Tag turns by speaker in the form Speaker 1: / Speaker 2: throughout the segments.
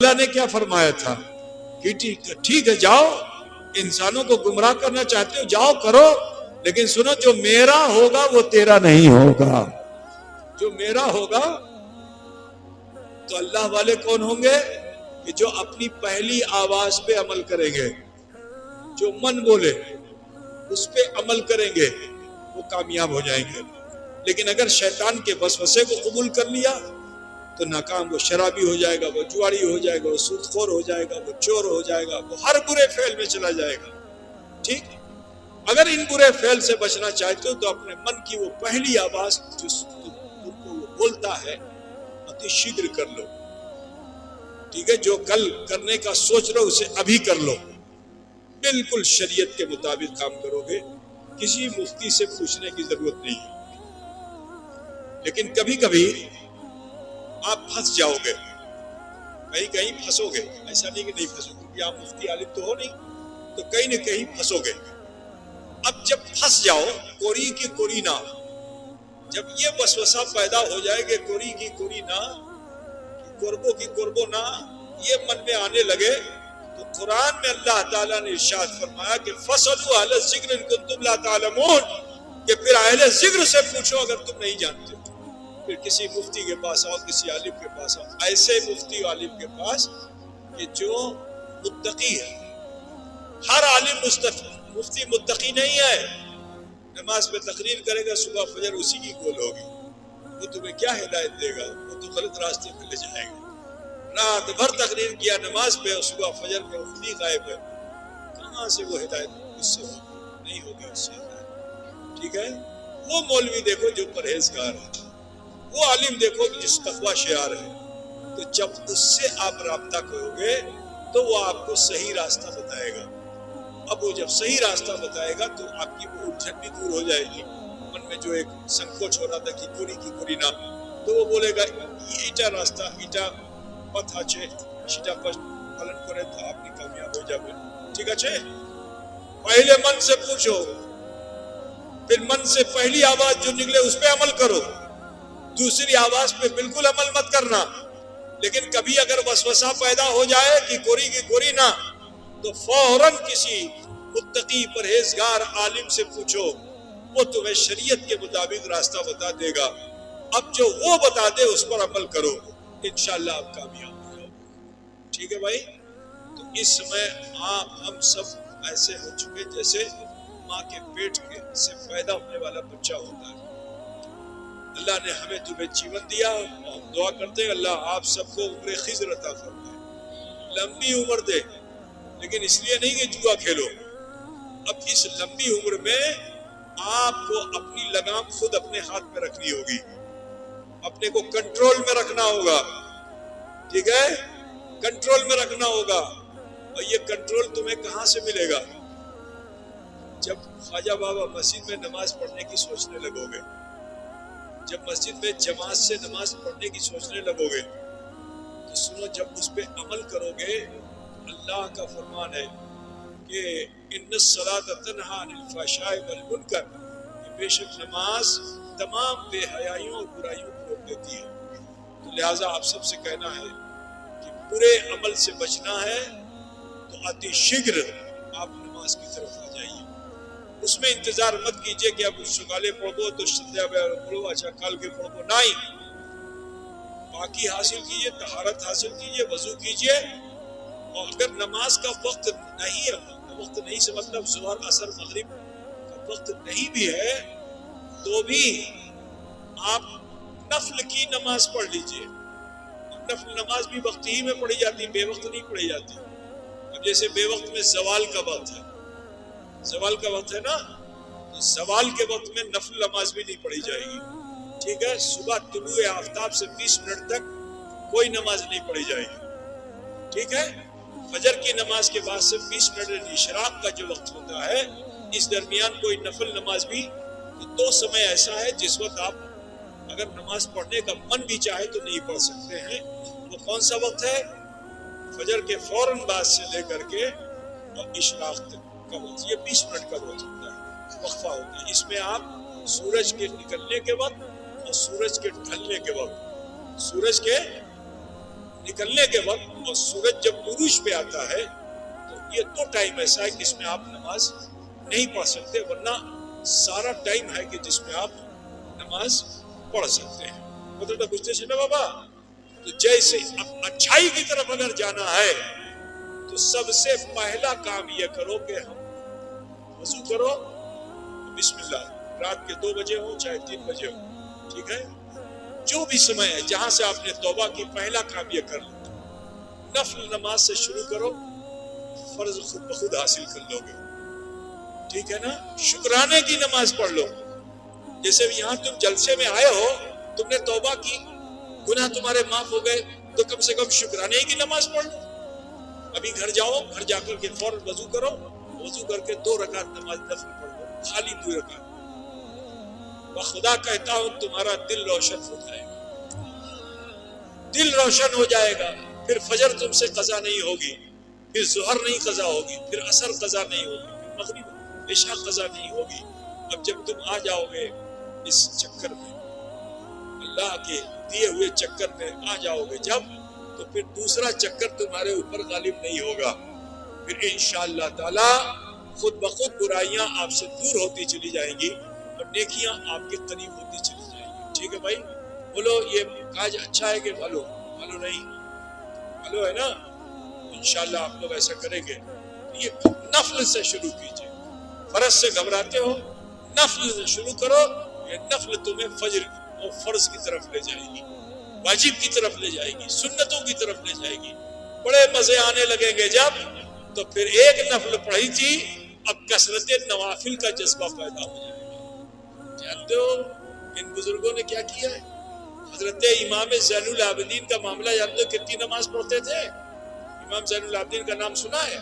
Speaker 1: اللہ نے کیا فرمایا تھا کہ ٹھیک ہے جاؤ، انسانوں کو گمراہ کرنا چاہتے ہو جاؤ کرو، لیکن سنو جو میرا ہوگا وہ تیرا نہیں ہوگا۔ جو میرا ہوگا تو اللہ والے کون ہوں گے کہ جو اپنی پہلی آواز پہ عمل کریں گے، جو من بولے اس پہ عمل کریں گے وہ کامیاب ہو جائیں گے۔ لیکن اگر شیطان کے وسوسے کو قبول کر لیا تو ناکام، وہ شرابی ہو جائے گا، وہ جواری ہو جائے گا، وہ سود خور ہو جائے گا، وہ چور ہو جائے گا، وہ ہر برے فعل میں چلا جائے گا۔ ٹھیک، اگر ان برے فعل سے بچنا چاہتے ہو تو اپنے من کی وہ پہلی آواز جو تم کو وہ بولتا ہے اتی شیغر کر لو۔ ٹھیک ہے، جو کل کرنے کا سوچ رہو اسے ابھی کر لو، بالکل شریعت کے مطابق کام کرو گے، کسی مفتی سے پوچھنے کی ضرورت نہیں ہے۔ لیکن کبھی کبھی آپ پھنس جاؤ گے، کہیں پھنسو گے، ایسا نہیں کہ نہیں پھنسو گے کیونکہ آپ مفتی عالم تو ہو نہیں، تو کہیں نہ کہیں پھنسو گے۔ اب جب پھنس جاؤ، کوری کی کوری نہ، جب یہ وسوسہ پیدا ہو جائے کہ کوری کی کوری نہ، قربو کی قربو نہ، یہ من میں آنے لگے تو قرآن میں اللہ تعالیٰ نے ارشاد فرمایا کہ فَاسْأَلُوا أَهْلَ الذِّكْرِ إِن كُنتُمْ لَا تَعْلَمُونَ، کہ پھر اہل ذکر سے پوچھو اگر تم نہیں جانتے۔ پھر کسی مفتی کے پاس آؤ، کسی عالم کے پاس آؤ، ایسے مفتی عالم کے پاس کہ جو متقی ہے۔ ہر عالم مفتی متقی نہیں ہے۔ نماز پہ تقریر کرے گا، صبح فجر اسی کی گول ہوگی، وہ تمہیں کیا ہدایت دے گا؟ وہ تو غلط راستے پہ لے جائے گا۔ رات بھر تقریر کیا نماز پہ اور صبح فجر میں خود غائب ہے، کہاں سے وہ ہدایت اس سے ہوگی؟ نہیں ہوگی اس سے ہدایت۔ ٹھیک ہے، وہ مولوی دیکھو جو پرہیزگار ہے، وہ عالم دیکھو جس تقوی شعار ہے، تو جب اس سے آپ رابطہ کرو گے تو وہ آپ کو صحیح راستہ بتائے گا۔ اب وہ جب صحیح راستہ بتائے گا تو آپ کی وہ الجھن بھی دور ہو جائے گی، من میں جو ایک سنکوچ ہو رہا تھا کہ کوری کی کوری نہ، تو وہ بولے گا ایٹا راستہ ایٹا پتھ آچے شیٹا پلن کرے تو آپ کی کامیاب ہو جائے۔ ٹھیک ہے، پہلے من سے پوچھو، پھر من سے پہلی آواز جو نکلے اس پہ عمل کرو، دوسری آواز پہ بالکل عمل مت کرنا۔ لیکن کبھی اگر وسوسہ پیدا ہو جائے کہ کوری کی کوری نہ، تو فوراً کسی متقی پرہیزگار عالم سے پوچھو، وہ تمہیں شریعت کے مطابق راستہ بتا دے گا۔ اب جو وہ بتا دے اس پر عمل کرو، انشاءاللہ آپ کامیاب ہو جاؤ۔ ٹھیک ہے بھائی، تو اس سمے ہم سب ایسے ہو چکے جیسے ماں کے پیٹ سے پیدا ہونے والا بچہ ہوتا ہے۔ اللہ نے ہمیں تمہیں جیون دیا، ہم دعا کرتے ہیں اللہ آپ سب کو عمر خضر عطا فرمائے، لمبی عمر دے، لیکن اس لیے نہیں کہ جوا کھیلو۔ اب اس لمبی عمر میں آپ کو اپنی لگام خود اپنے ہاتھ میں رکھنی ہوگی، اپنے کو کنٹرول میں رکھنا ہوگا۔ ٹھیک ہے، کنٹرول میں رکھنا ہوگا۔ اور یہ کنٹرول تمہیں کہاں سے ملے گا؟ جب خواجہ بابا مسجد میں نماز پڑھنے کی سوچنے لگو گے، جب مسجد میں جماعت سے نماز پڑھنے کی سوچنے لگو گے، تو سنو جب اس پہ عمل کرو گے، اللہ کا فرمان ہے کہ ان الصلاۃ تنہی عن الفحشاء والمنکر، کہ بے شک نماز تمام بے حیائیوں اور برائیوں کو روک دیتی ہے۔ تو لہٰذا آپ سب سے کہنا ہے کہ برے عمل سے بچنا ہے تو اتی شیغر آپ نماز کی طرف آ جائیے۔ اس میں انتظار مت کیجئے کہ اب سکالے پڑھو تو سندھیا پڑھو، اچھا کل کے پڑھو، نہیں، پاکی حاصل کیجئے، طہارت حاصل کیجئے، وضو کیجئے۔ اور اگر نماز کا وقت نہیں ہے، وقت نہیں سے مطلب ظہر عصر مغرب کا وقت نہیں بھی ہے، تو بھی آپ نفل کی نماز پڑھ لیجئے۔ نفل نماز بھی وقت ہی میں پڑھی جاتی، بے وقت نہیں پڑھی جاتی۔ اب جیسے بے وقت میں زوال کا وقت ہے، زوال کا وقت ہے نا، تو زوال کے وقت میں نفل نماز بھی نہیں پڑھی جائے گی۔ ٹھیک ہے، صبح طلوع آفتاب سے 20 منٹ تک کوئی نماز نہیں پڑھی جائے گی۔ ٹھیک ہے، فجر کی نماز کے بعد سے 20 منٹ اشراق کا جو وقت ہوتا ہے، اس درمیان کوئی نفل نماز بھی، تو دو سمے ایسا ہے جس وقت آپ اگر نماز پڑھنے کا من بھی چاہے تو نہیں پڑھ سکتے ہیں۔ وہ کون سا وقت ہے؟ فجر کے فوراً بعد سے لے کر کے اور اشراق تک کا وقت، یہ 20 منٹ کا وقت ہوتا ہے، وقفہ ہوتا ہے۔ اس میں آپ سورج کے نکلنے کے وقت اور سورج کے ڈھلنے کے وقت، سورج کے نکلنے کے وقت اور سورج جب عروج پہ آتا ہے تو یہ دو ٹائم ایسا ہے کہ اس میں آپ نماز نہیں پڑھ سکتے، ورنہ سارا ٹائم ہے کہ جس میں آپ نماز پڑھ سکتے ہیں. مطلب پوچھتے سے نا بابا، تو جیسے اچھائی کی طرف اگر جانا ہے تو سب سے پہلا کام یہ کرو کہ ہم وضو کرو، بسم اللہ، رات کے 2 بجے ہو چاہے 3 بجے ہو، ٹھیک ہے، جو بھی سمے ہے جہاں سے آپ نے توبہ کی، پہلا کام یہ کر لو، نفل نماز سے شروع کرو، فرض خود بخود حاصل کر لو گے، ٹھیک ہے نا. شکرانے کی نماز پڑھ لو. جیسے یہاں تم جلسے میں آئے ہو، تم نے توبہ کی، گناہ تمہارے معاف ہو گئے، تو کم سے کم شکرانے کی نماز پڑھ لو. ابھی گھر جاؤ، گھر جا کر کے فوراً وضو کرو، وضو کر کے 2 رکعت نماز نفل پڑھ لو، خالی 2 رکعت. خدا کہتا ہوں تمہارا دل روشن ہو جائے گا، دل روشن ہو جائے گا. پھر فجر تم سے قضا نہیں ہوگی، پھر ظہر نہیں قضا ہوگی، پھر عصر قضا نہیں ہوگی، پھر مغرب عشاء قضا نہیں ہوگی. اب جب تم آ جاؤ گے اس چکر میں، اللہ کے دیے ہوئے چکر میں آ جاؤ گے جب، تو پھر دوسرا چکر تمہارے اوپر غالب نہیں ہوگا. پھر انشاءاللہ تعالی خود بخود برائیاں آپ سے دور ہوتی چلی جائیں گی اور نیکیاں آپ کے قریب ہوتی چلی جائیں گی. ٹھیک ہے بھائی، بولو یہ کاج اچھا ہے کہ بھلو نہیں؟ بھلو ہے نا. انشاءاللہ آپ لوگ ایسا کریں گے. یہ نفل سے شروع کیجئے، فرض سے گھبراتے ہو، نفل سے شروع کرو. یہ نفل تمہیں فجر اور فرض کی طرف لے جائے گی، واجب کی طرف لے جائے گی، سنتوں کی طرف لے جائے گی. بڑے مزے آنے لگیں گے جب، تو پھر ایک نفل پڑھی تھی، اب کثرت نوافل کا جذبہ پیدا ہو جائے گا. جانتے ہو ان بزرگوں نے کیا کیا ہے؟ حضرت امام زین العابدین کا معاملہ جانتے ہو کتنی نماز پڑھتے تھے؟ امام زین العابدین کا نام سنا ہے؟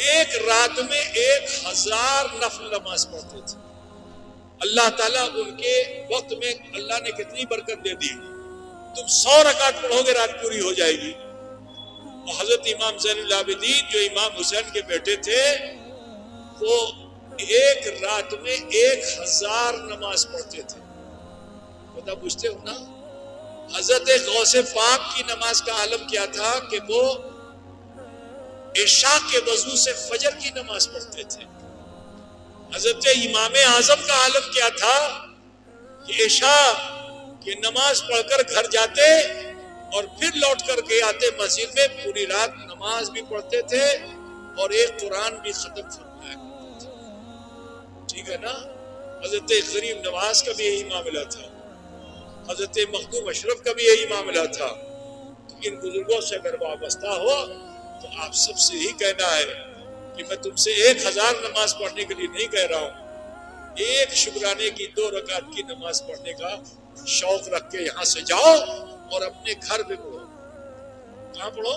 Speaker 1: ایک رات میں 1000 نفل نماز پڑھتے تھے. اللہ تعالیٰ ان کے وقت میں اللہ نے کتنی برکت دے دی. تم 100 رکعت پڑھو گے رات پوری ہو جائے گی. اور حضرت امام زین العابدین جو امام حسین کے بیٹے تھے، وہ ایک رات میں 1000 نماز پڑھتے تھے. پتہ پوچھتے ہو نا، حضرت غوث پاک کی نماز کا عالم کیا تھا کہ وہ عشاء کے وضو سے فجر کی نماز پڑھتے تھے. حضرت امام اعظم کا عالم کیا تھا کہ عشاء کی نماز پڑھ کر گھر جاتے اور پھر لوٹ کر کے آتے مسجد میں، پوری رات نماز بھی پڑھتے تھے اور ایک قرآن بھی ختم فرمایا کرتے تھے. ٹھیک ہے نا. حضرت غریب نواز کا بھی یہی معاملہ تھا، حضرت مخدوم اشرف کا بھی یہی معاملہ تھا. تو ان بزرگوں سے اگر وابستہ ہو تو آپ سب سے ہی کہنا ہے کہ میں تم سے 1000 نماز پڑھنے کے لیے نہیں کہہ رہا ہوں، ایک شکرانے کی 2 رکعت کی نماز پڑھنے کا شوق رکھ کے یہاں سے جاؤ اور اپنے گھر پہ پڑھو. کہاں پڑھو؟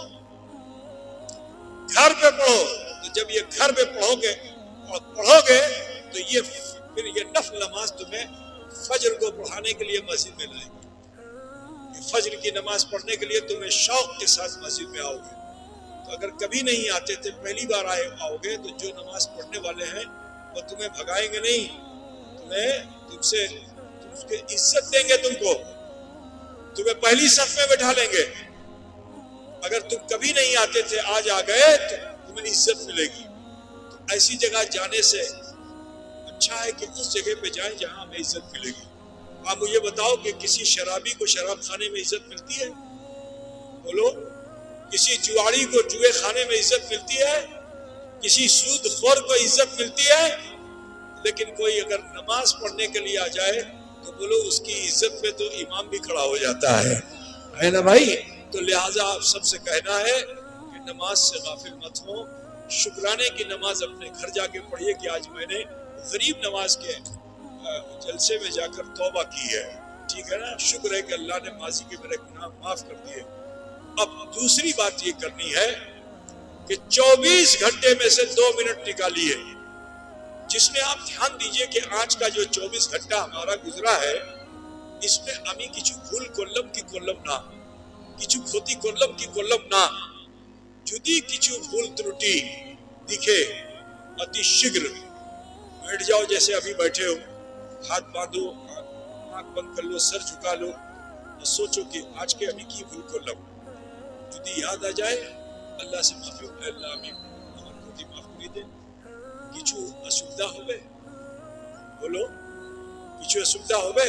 Speaker 1: گھر پہ پڑھو. تو جب یہ گھر پہ پڑھو گے تو یہ پھر یہ نفل نماز تمہیں فجر کو پڑھانے کے لیے مسجد میں لائے گی. فجر کی نماز پڑھنے کے لیے تمہیں شوق کے ساتھ مسجد میں آؤ گے. تو اگر کبھی نہیں آتے تھے، پہلی بار آؤ گے، تو جو نماز پڑھنے والے ہیں وہ تمہیں بھگائیں گے نہیں، تم سے عزت دیں گے، تمہیں پہلی صف میں بٹھا لیں گے. اگر تم کبھی نہیں آتے تھے، آج آ گئے تو تمہیں عزت ملے گی. تو ایسی جگہ جانے سے اچھا ہے کہ اس جگہ پہ جائیں جہاں ہمیں عزت ملے گی. آپ مجھے بتاؤ کہ کسی شرابی کو شراب خانے میں عزت ملتی ہے؟ بولو. کسی جواری کو جوئے خانے میں عزت ملتی ہے؟ کسی سود خور کو عزت ملتی ہے؟ لیکن کوئی اگر نماز پڑھنے کے لیے آ جائے تو بولو اس کی عزت پہ تو امام بھی کھڑا ہو جاتا ہے نا بھائی. تو لہٰذا آپ سب سے کہنا ہے کہ نماز سے غافل مت ہو. شکرانے کی نماز اپنے گھر جا کے پڑھیے کہ آج میں نے غریب نواز کے جلسے میں جا کر توبہ کی ہے. ٹھیک ہے نا. شکر ہے کہ اللہ نے ماضی کے میرے گناہ معاف کر دیے. اب دوسری بات یہ کرنی ہے کہ 24 گھنٹے میں سے 2 منٹ نکالیے جس میں آپ دھیان دیجئے کہ آج کا جو 24 گھنٹہ ہمارا گزرا ہے، اس میں امی کچھ بھول کلم کی کلم نہ، کچھ کھوتی کلم کی کلم نہ، جدی کچھ بھول ترٹی دکھے اتی شگر. بیٹھ جاؤ جیسے ابھی بیٹھے ہو، ہاتھ باندھو، آنکھ بند کر لو، سر جھکا لو، سوچو کہ آج کے ابھی کی بھول کر لگ যদি ইয়াদ আ যায় আল্লাহ সে মাফি আল্লাহ আমি আমার প্রতি মাফ করে দেন কিছু অসুবিধা হবে বলো কিছু অসুবিধা হবে